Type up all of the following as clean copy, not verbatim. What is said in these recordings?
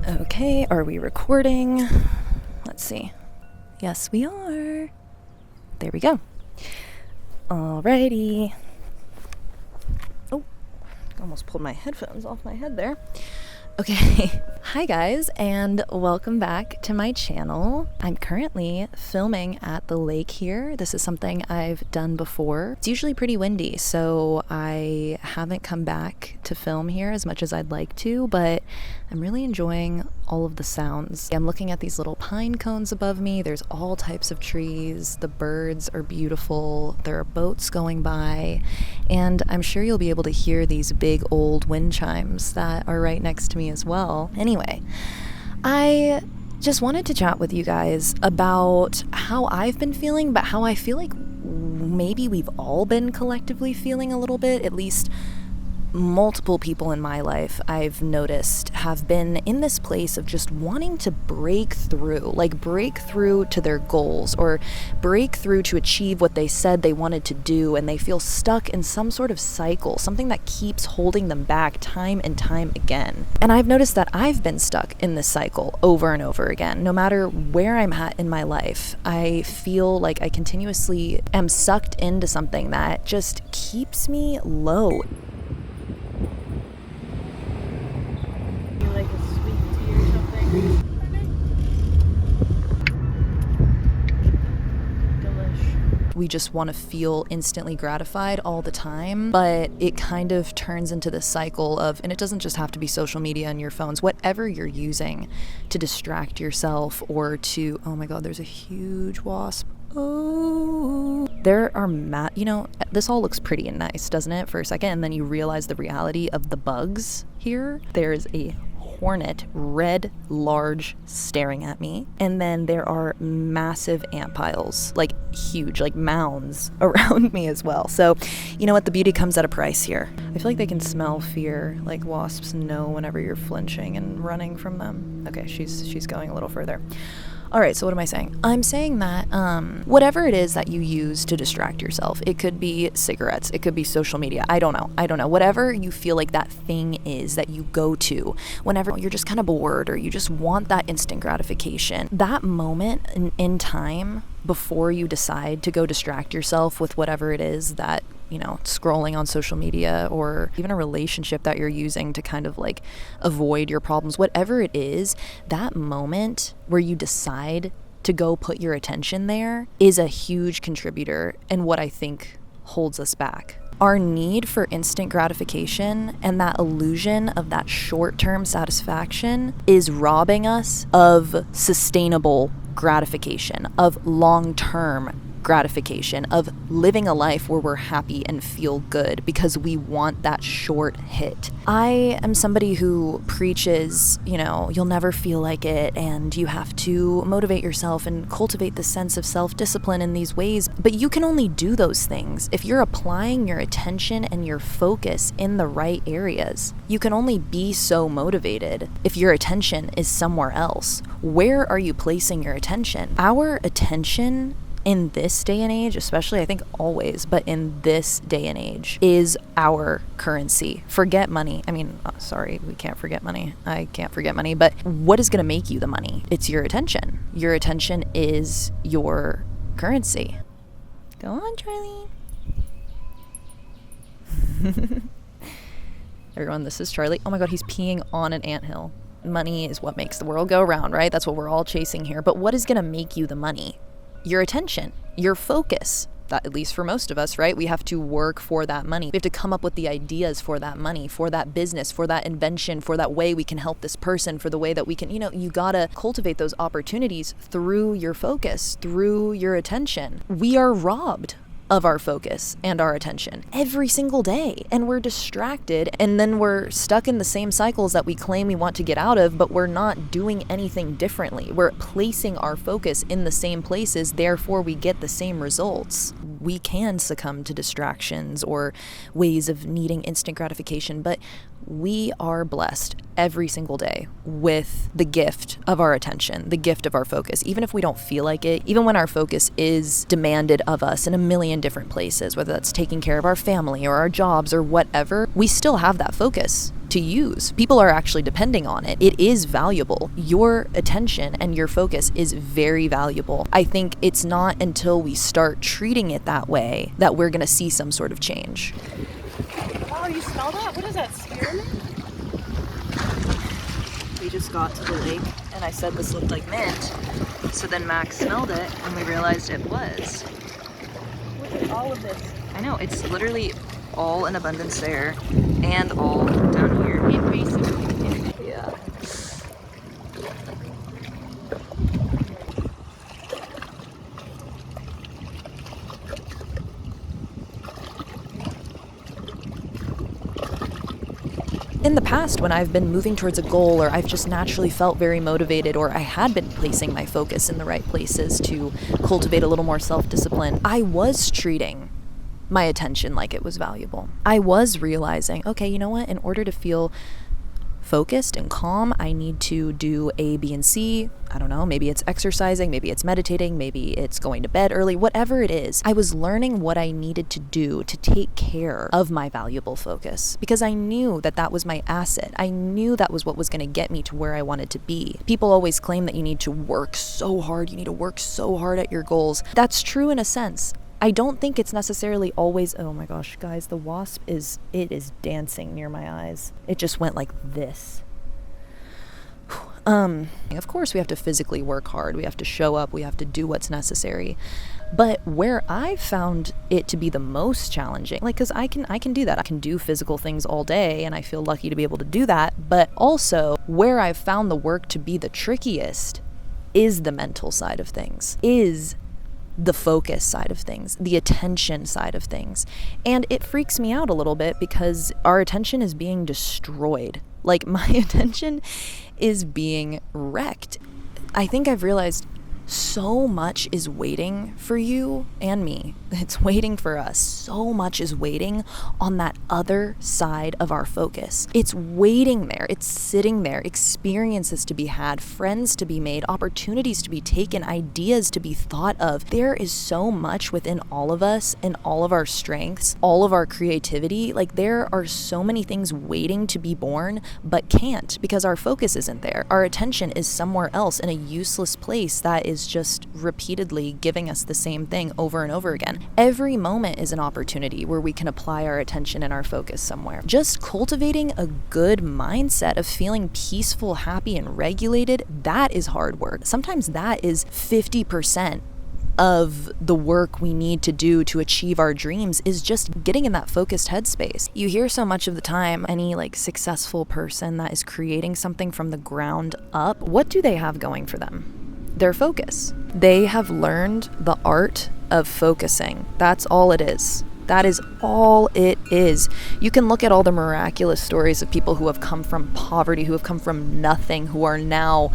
Okay, are we recording? Let's see. Yes, we are. There we go. Alrighty. Oh, almost pulled my headphones off my head there. Okay, hi guys, and welcome back to my channel. I'm currently filming at the lake here. This is something I've done before. It's usually pretty windy, so I haven't come back to film here as much as I'd like to, but I'm really enjoying all of the sounds. I'm looking at these little pine cones above me. There's all types of trees. The birds are beautiful. There are boats going by, and I'm sure you'll be able to hear these big old wind chimes that are right next to me as well. Anyway, I just wanted to chat with you guys about how I've been feeling, but how I feel like maybe we've all been collectively feeling a little bit, at least multiple people in my life I've noticed have been in this place of just wanting to break through to their goals, or break through to achieve what they said they wanted to do, and they feel stuck in some sort of cycle, something that keeps holding them back time and time again. And I've noticed that I've been stuck in this cycle over and over again. No matter where I'm at in my life, I feel like I continuously am sucked into something that just keeps me low. Like a sweet tea or something. Delish. We just want to feel instantly gratified all the time, but it kind of turns into this cycle of, and it doesn't just have to be social media and your phones, whatever you're using to distract yourself or to, oh my god, there's a huge wasp. Oh, there are this all looks pretty and nice, doesn't it, for a second, and then you realize the reality of the bugs here. There's a hornet, red, large, staring at me, and then there are massive ant piles, like huge, like mounds around me as well. So you know what, the beauty comes at a price here. I feel like they can smell fear, like wasps know whenever you're flinching and running from them. Okay, she's going a little further. All right, so what am I saying? I'm saying that whatever it is that you use to distract yourself, it could be cigarettes, it could be social media, I don't know. Whatever you feel like that thing is that you go to whenever you're just kind of bored or you just want that instant gratification, that moment in time before you decide to go distract yourself with whatever it is that, scrolling on social media, or even a relationship that you're using to kind of like avoid your problems, whatever it is, that moment where you decide to go put your attention there is a huge contributor and what I think holds us back. Our need for instant gratification and that illusion of that short-term satisfaction is robbing us of sustainable gratification, of long-term gratification, of living a life where we're happy and feel good because we want that short hit. I am somebody who preaches, you'll never feel like it, and you have to motivate yourself and cultivate the sense of self-discipline in these ways, but you can only do those things if you're applying your attention and your focus in the right areas. You can only be so motivated if your attention is somewhere else. Where are you placing your attention? Our attention in this day and age, especially, I think always, but in this day and age, is our currency. Forget money. Sorry, we can't forget money. I can't forget money, but what is going to make you the money? It's your attention. Your attention is your currency. Go on, Charlie. Everyone, this is Charlie. Oh my god, he's peeing on an anthill. Money is what makes the world go round, right? That's what we're all chasing here. But what is going to make you the money? Your attention, your focus. That, at least for most of us, right? We have to work for that money. We have to come up with the ideas for that money, for that business, for that invention, for that way we can help this person, for the way that we can, you gotta cultivate those opportunities through your focus, through your attention. We are robbed of our focus and our attention every single day, and we're distracted, and then we're stuck in the same cycles that we claim we want to get out of, but we're not doing anything differently. We're placing our focus in the same places, therefore we get the same results. We can succumb to distractions or ways of needing instant gratification, but we are blessed every single day with the gift of our attention, the gift of our focus. Even if we don't feel like it, even when our focus is demanded of us in a million different places, whether that's taking care of our family or our jobs or whatever, we still have that focus. to use. People are actually depending on it. It is valuable. Your attention and your focus is very valuable. I think it's not until we start treating it that way that we're going to see some sort of change. Oh, you smell that? What is that, spearmint? We just got to the lake and I said this looked like mint. So then Max smelled it and we realized it was. Look at all of this. I know, it's literally all in abundance there and all down here. Invasive. Yeah. In the past, when I've been moving towards a goal or I've just naturally felt very motivated or I had been placing my focus in the right places to cultivate a little more self-discipline, I was treating my attention like it was valuable. I was realizing, okay, you know what? In order to feel focused and calm, I need to do A, B, and C. I don't know, maybe it's exercising, maybe it's meditating, maybe it's going to bed early, whatever it is. I was learning what I needed to do to take care of my valuable focus because I knew that that was my asset. I knew that was what was going to get me to where I wanted to be. People always claim that you need to work so hard, you need to work so hard at your goals. That's true in a sense. I don't think it's necessarily always, oh my gosh, guys, the wasp is dancing near my eyes. It just went like this. Of course we have to physically work hard. We have to show up. We have to do what's necessary. But where I found it to be the most challenging, like, cause I can do that. I can do physical things all day and I feel lucky to be able to do that. But also where I've found the work to be the trickiest is the mental side of things, is the focus side of things, the attention side of things. And it freaks me out a little bit because our attention is being destroyed. Like, my attention is being wrecked. I think I've realized so much is waiting for you and me. It's waiting for us. So much is waiting on that other side of our focus. It's waiting there. It's sitting there. Experiences to be had, friends to be made, opportunities to be taken, ideas to be thought of. There is so much within all of us and all of our strengths, all of our creativity. Like, there are so many things waiting to be born, but can't because our focus isn't there. Our attention is somewhere else in a useless place that is just repeatedly giving us the same thing over and over again. Every moment is an opportunity where we can apply our attention and our focus somewhere. Just cultivating a good mindset of feeling peaceful, happy, and regulated, that is hard work. Sometimes that is 50% of the work we need to do to achieve our dreams, is just getting in that focused headspace. You hear so much of the time, any successful person that is creating something from the ground up, what do they have going for them? Their focus. They have learned the art of focusing. That's all it is. That is all it is. You can look at all the miraculous stories of people who have come from poverty, who have come from nothing, who are now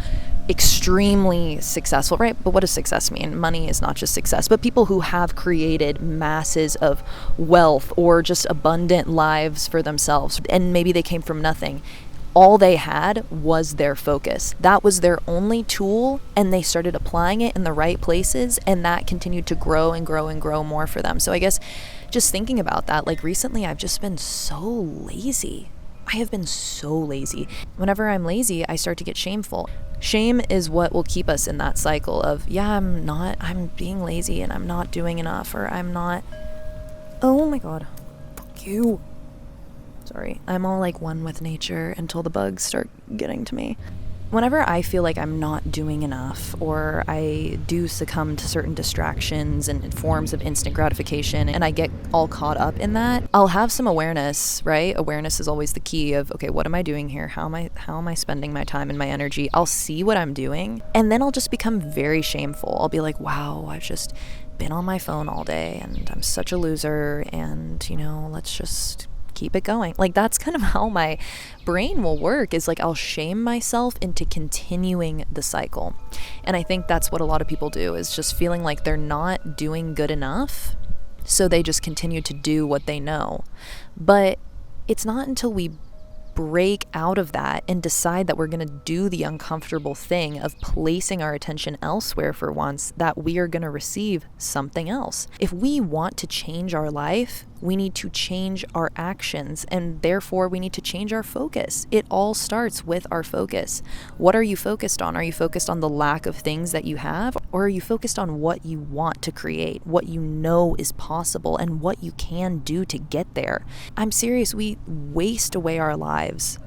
extremely successful, right? But what does success mean? Money is not just success, but people who have created masses of wealth or just abundant lives for themselves, and maybe they came from nothing. All they had was their focus. That was their only tool, and they started applying it in the right places, and that continued to grow and grow and grow more for them. So I guess just thinking about that, recently I've just been so lazy. I have been so lazy. Whenever I'm lazy, I start to get shameful. Shame is what will keep us in that cycle of, I'm being lazy and I'm not doing enough, or I'm not, oh my God, fuck you. Sorry, I'm all one with nature until the bugs start getting to me. Whenever I feel like I'm not doing enough, or I do succumb to certain distractions and forms of instant gratification, and I get all caught up in that, I'll have some awareness, right? Awareness is always the key of, okay, what am I doing here? How am I spending my time and my energy? I'll see what I'm doing, and then I'll just become very shameful. I'll be like, wow, I've just been on my phone all day, and I'm such a loser, and, let's just keep it going. That's kind of how my brain will work, is I'll shame myself into continuing the cycle. And I think that's what a lot of people do, is just feeling like they're not doing good enough, so they just continue to do what they know. But it's not until we break out of that and decide that we're going to do the uncomfortable thing of placing our attention elsewhere for once that we are going to receive something else. If we want to change our life, We need to change our actions, and therefore we need to change our focus. It all starts with our focus. What are you focused on? Are you focused on the lack of things that you have, or are you focused on what you want to create, what you know is possible, and what you can do to get there? I'm serious, we waste away our lives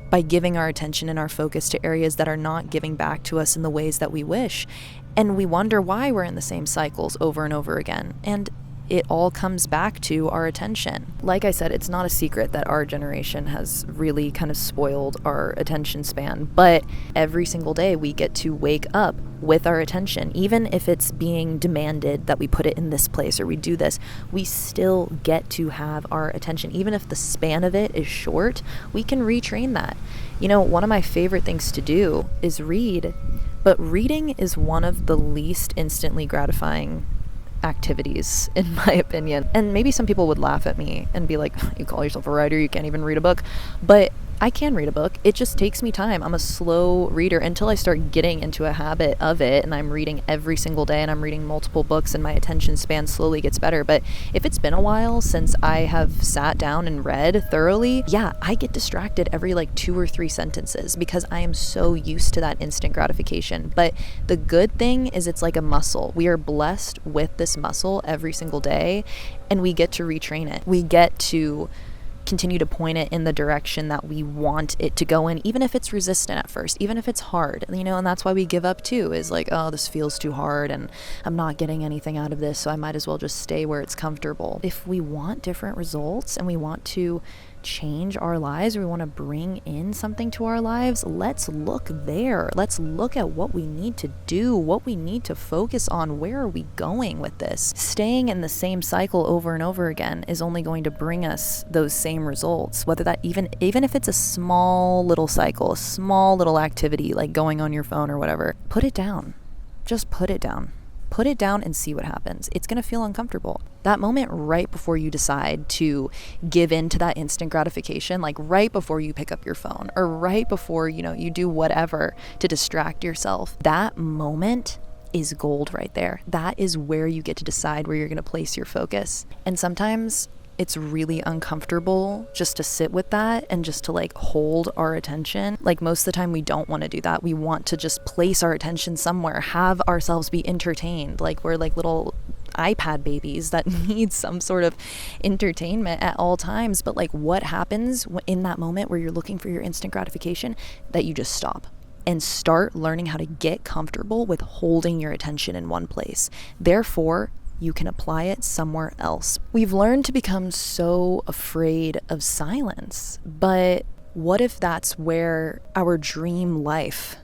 by giving our attention and our focus to areas that are not giving back to us in the ways that we wish. And we wonder why we're in the same cycles over and over again. And it all comes back to our attention. Like I said, it's not a secret that our generation has really kind of spoiled our attention span, but every single day we get to wake up with our attention. Even if it's being demanded that we put it in this place or we do this, we still get to have our attention. Even if the span of it is short, we can retrain that. You know, one of my favorite things to do is read, but reading is one of the least instantly gratifying activities, in my opinion. And maybe some people would laugh at me and be like, you call yourself a writer, you can't even read a book. But I can read a book. It just takes me time. I'm a slow reader until I start getting into a habit of it, and I'm reading every single day and I'm reading multiple books and my attention span slowly gets better. But if it's been a while since I have sat down and read thoroughly, yeah, I get distracted every like 2 or 3 sentences because I am so used to that instant gratification. But the good thing is it's like a muscle. We are blessed with this muscle every single day, and we get to retrain it. We get to continue to point it in the direction that we want it to go in, even if it's resistant at first, even if it's hard, you know. And that's why we give up too, is like, oh, this feels too hard and I'm not getting anything out of this, so I might as well just stay where it's comfortable. If we want different results and we want to change our lives, or we want to bring in something to our lives, let's look there. Let's look at what we need to do, what we need to focus on. Where are we going with this? Staying in the same cycle over and over again is only going to bring us those same results, whether that even if it's a small little cycle, a small little activity like going on your phone or whatever. Put it down. Just put it down. Put it down and see what happens. It's going to feel uncomfortable. That moment right before you decide to give in to that instant gratification, like right before you pick up your phone or right before, you do whatever to distract yourself, that moment is gold right there. That is where you get to decide where you're going to place your focus. And sometimes it's really uncomfortable just to sit with that and just to like hold our attention. Like most of the time we don't want to do that. We want to just place our attention somewhere, have ourselves be entertained. Like we're like little iPad babies that need some sort of entertainment at all times. But like what happens in that moment where you're looking for your instant gratification? That you just stop and start learning how to get comfortable with holding your attention in one place. Therefore, you can apply it somewhere else. We've learned to become so afraid of silence, but what if that's where our dream life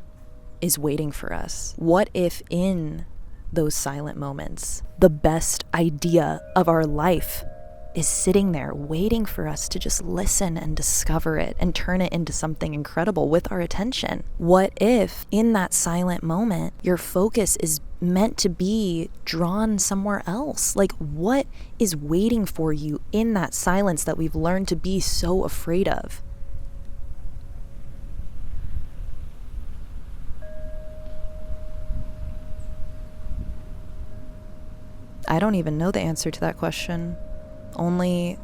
is waiting for us? What if in those silent moments, the best idea of our life is sitting there waiting for us to just listen and discover it and turn it into something incredible with our attention? What if in that silent moment, your focus is meant to be drawn somewhere else? Like what is waiting for you in that silence that we've learned to be so afraid of? I don't even know the answer to that question. Only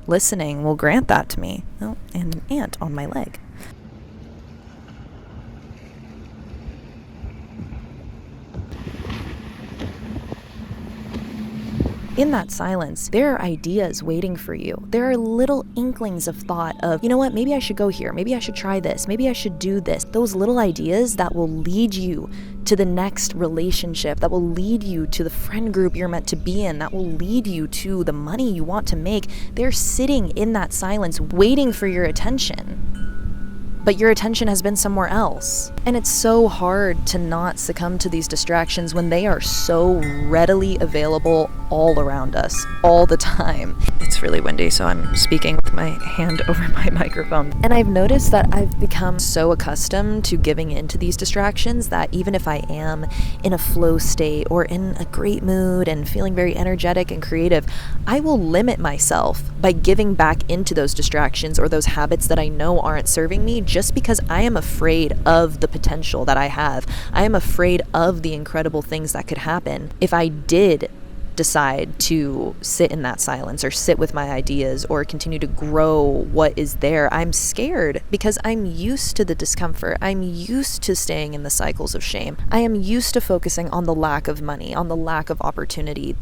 listening will grant that to me. Oh, and an ant on my leg. In that silence, there are ideas waiting for you. There are little inklings of thought of, you know what, maybe I should go here. Maybe I should try this. Maybe I should do this. Those little ideas that will lead you to the next relationship, that will lead you to the friend group you're meant to be in, that will lead you to the money you want to make. They're sitting in that silence waiting for your attention. But your attention has been somewhere else. And it's so hard to not succumb to these distractions when they are so readily available all around us, all the time. It's really windy, so I'm speaking with my hand over my microphone. And I've noticed that I've become so accustomed to giving in to these distractions that even if I am in a flow state or in a great mood and feeling very energetic and creative, I will limit myself by giving back into those distractions or those habits that I know aren't serving me, just because I am afraid of the potential that I have. I am afraid of the incredible things that could happen if I did decide to sit in that silence or sit with my ideas or continue to grow what is there. I'm scared because I'm used to the discomfort. I'm used to staying in the cycles of shame. I am used to focusing on the lack of money, on the lack of opportunity.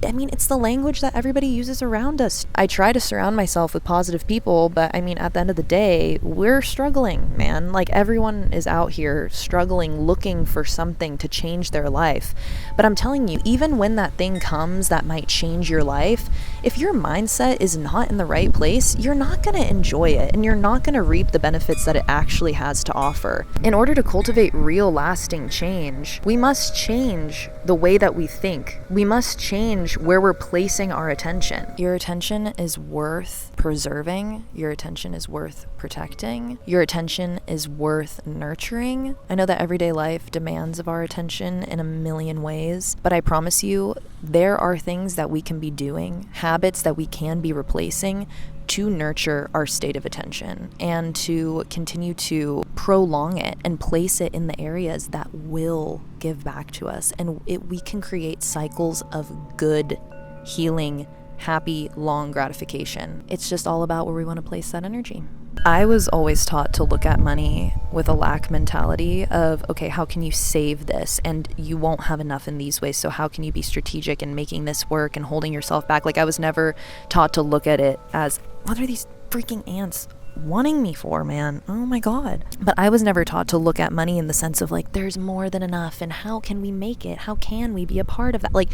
I mean, it's the language that everybody uses around us. I try to surround myself with positive people, but I mean, at the end of the day, we're struggling, man. Like, everyone is out here struggling, looking for something to change their life. But I'm telling you, even when that thing comes that might change your life, if your mindset is not in the right place, you're not going to enjoy it, and you're not going to reap the benefits that it actually has to offer. In order to cultivate real lasting change, we must change the way that we think. We must change where we're placing our attention. Your attention is worth preserving. Your attention is worth protecting. Your attention is worth nurturing. I know that everyday life demands of our attention in a million ways, but I promise you, there are things that we can be doing, habits that we can be replacing to nurture our state of attention and to continue to prolong it and place it in the areas that will give back to us. And we can create cycles of good, healing, happy, long gratification. It's just all about where we want to place that energy. I was always taught to look at money with a lack mentality of, okay, how can you save this? And you won't have enough in these ways, so how can you be strategic in making this work and holding yourself back? Like, I was never taught to look at it as, what are these freaking ants wanting me for, man? Oh my God. But I was never taught to look at money in the sense of like, there's more than enough, and how can we make it? How can we be a part of that? Like,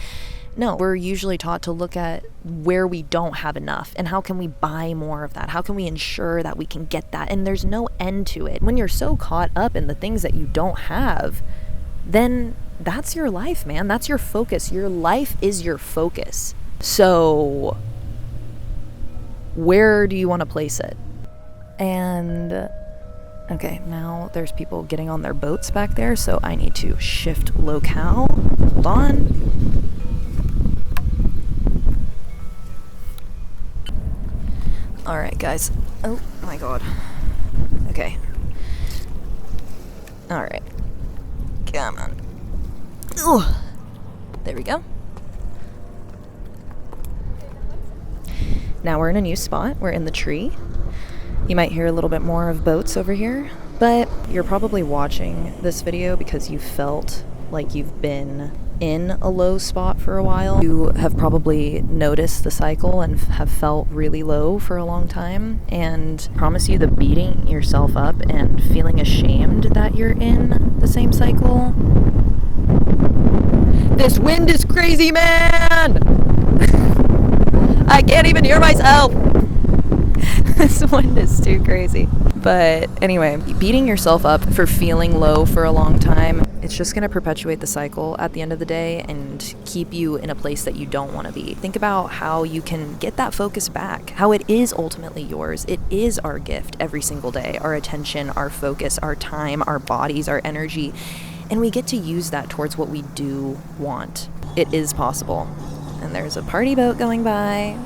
no, we're usually taught to look at where we don't have enough and how can we buy more of that? How can we ensure that we can get that? And there's no end to it. When you're so caught up in the things that you don't have, then that's your life, man. That's your focus. Your life is your focus. So where do you want to place it? And okay, now there's people getting on their boats back there, so I need to shift locale. Hold on. All right, guys. Oh my God. Okay. All right. Come on. Ooh. There we go. Now we're in a new spot. We're in the tree. You might hear a little bit more of boats over here, but you're probably watching this video because you felt like you've been in a low spot for a while. You have probably noticed the cycle and have felt really low for a long time, and I promise you, the beating yourself up and feeling ashamed that you're in the same cycle. This wind is crazy, man! I can't even hear myself! This wind is too crazy. But anyway, beating yourself up for feeling low for a long time, it's just going to perpetuate the cycle at the end of the day and keep you in a place that you don't want to be. Think about how you can get that focus back, how it is ultimately yours. It is our gift every single day, our attention, our focus, our time, our bodies, our energy. And we get to use that towards what we do want. It is possible. And there's a party boat going by.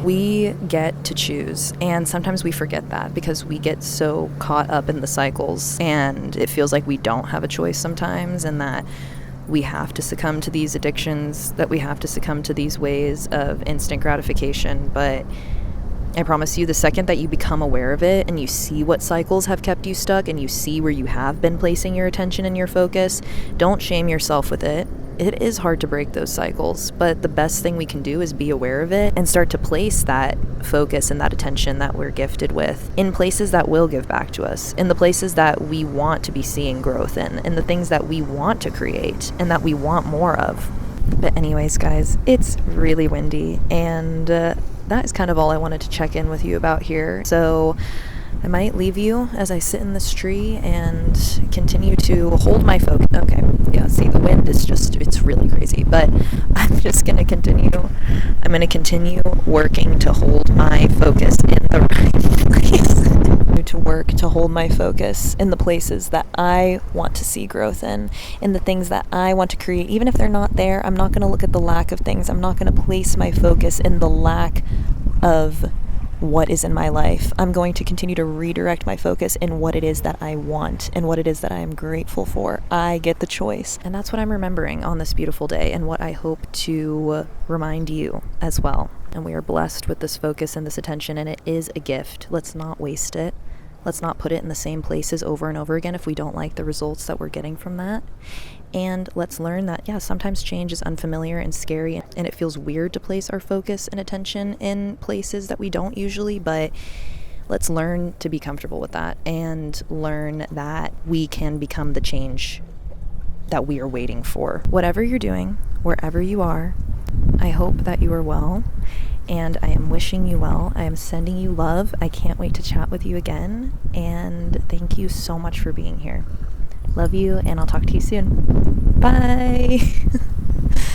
We get to choose, and sometimes we forget that because we get so caught up in the cycles, and it feels like we don't have a choice sometimes, and that we have to succumb to these addictions, that we have to succumb to these ways of instant gratification. But I promise you, the second that you become aware of it and you see what cycles have kept you stuck and you see where you have been placing your attention and your focus, don't shame yourself with it. It is hard to break those cycles, but the best thing we can do is be aware of it and start to place that focus and that attention that we're gifted with in places that will give back to us, in the places that we want to be seeing growth in the things that we want to create and that we want more of. But anyways, guys, it's really windy, and that is kind of all I wanted to check in with you about here. So I might leave you as I sit in this tree and continue to hold my focus. Okay, yeah, see, the wind is just, it's really crazy, but I'm just going to continue. I'm going to continue working to hold my focus in the right place. To work to hold my focus in the places that I want to see growth in the things that I want to create. Even if they're not there, I'm not going to look at the lack of things. I'm not going to place my focus in the lack of what is in my life. I'm going to continue to redirect my focus in what it is that I want and what it is that I am grateful for. I get the choice. And that's what I'm remembering on this beautiful day, and what I hope to remind you as well. And we are blessed with this focus and this attention, and it is a gift. Let's not waste it. Let's not put it in the same places over and over again if we don't like the results that we're getting from that. And let's learn that, sometimes change is unfamiliar and scary, and it feels weird to place our focus and attention in places that we don't usually, but let's learn to be comfortable with that and learn that we can become the change that we are waiting for. Whatever you're doing, wherever you are, I hope that you are well, and I am wishing you well. I am sending you love. I can't wait to chat with you again, and thank you so much for being here. Love you, and I'll talk to you soon. Bye.